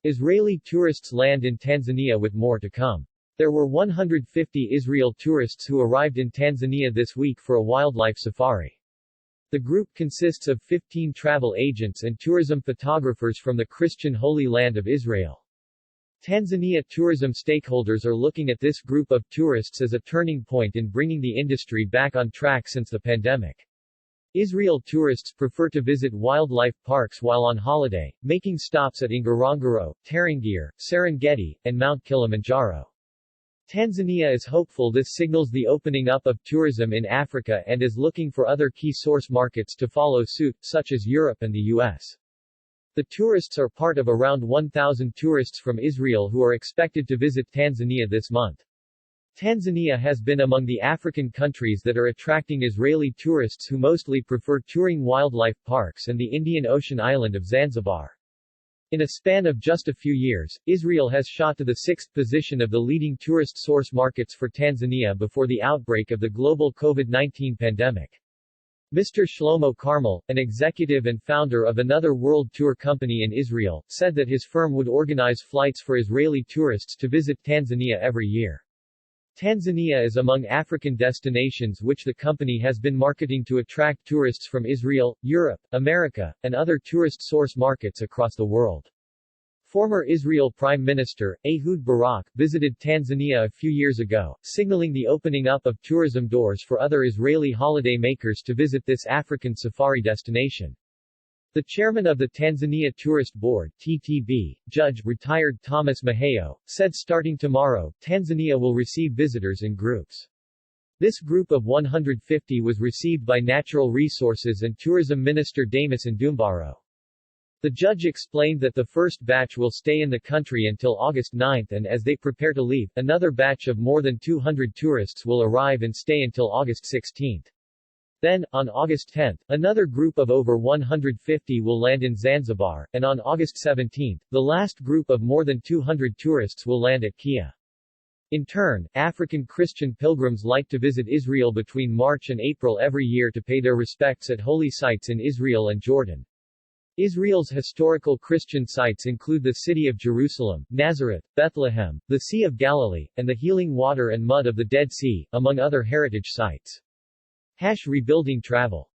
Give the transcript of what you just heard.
Israeli tourists land in Tanzania with more to come. There were 150 Israel tourists who arrived in Tanzania this week for a wildlife safari. The group consists of 15 travel agents and tourism photographers from the Christian Holy Land of Israel. Tanzania tourism stakeholders are looking at this group of tourists as a turning point in bringing the industry back on track since the pandemic. Israel tourists prefer to visit wildlife parks while on holiday, making stops at Ngorongoro, Tarangire, Serengeti, and Mount Kilimanjaro. Tanzania is hopeful this signals the opening up of tourism in Africa and is looking for other key source markets to follow suit, such as Europe and the U.S. The tourists are part of around 1,000 tourists from Israel who are expected to visit Tanzania this month. Tanzania has been among the African countries that are attracting Israeli tourists who mostly prefer touring wildlife parks and the Indian Ocean island of Zanzibar. In a span of just a few years, Israel has shot to the 6th position of the leading tourist source markets for Tanzania before the outbreak of the global COVID-19 pandemic. Mr. Shlomo Carmel, an executive and founder of another world tour company in Israel, said that his firm would organize flights for Israeli tourists to visit Tanzania every year. Tanzania is among African destinations which the company has been marketing to attract tourists from Israel, Europe, America, and other tourist source markets across the world. Former Israel Prime Minister, Ehud Barak, visited Tanzania a few years ago, signaling the opening up of tourism doors for other Israeli holiday makers to visit this African safari destination. The chairman of the Tanzania Tourist Board, TTB, Judge, retired Thomas Maheo, said starting tomorrow, Tanzania will receive visitors in groups. This group of 150 was received by Natural Resources and Tourism Minister Damas Ndumbaro. The judge explained that the first batch will stay in the country until August 9 and as they prepare to leave, another batch of more than 200 tourists will arrive and stay until August 16. Then, on August 10, another group of over 150 will land in Zanzibar, and on August 17, the last group of more than 200 tourists will land at Kia. In turn, African Christian pilgrims like to visit Israel between March and April every year to pay their respects at holy sites in Israel and Jordan. Israel's historical Christian sites include the city of Jerusalem, Nazareth, Bethlehem, the Sea of Galilee, and the healing water and mud of the Dead Sea, among other heritage sites. Rebuilding travel.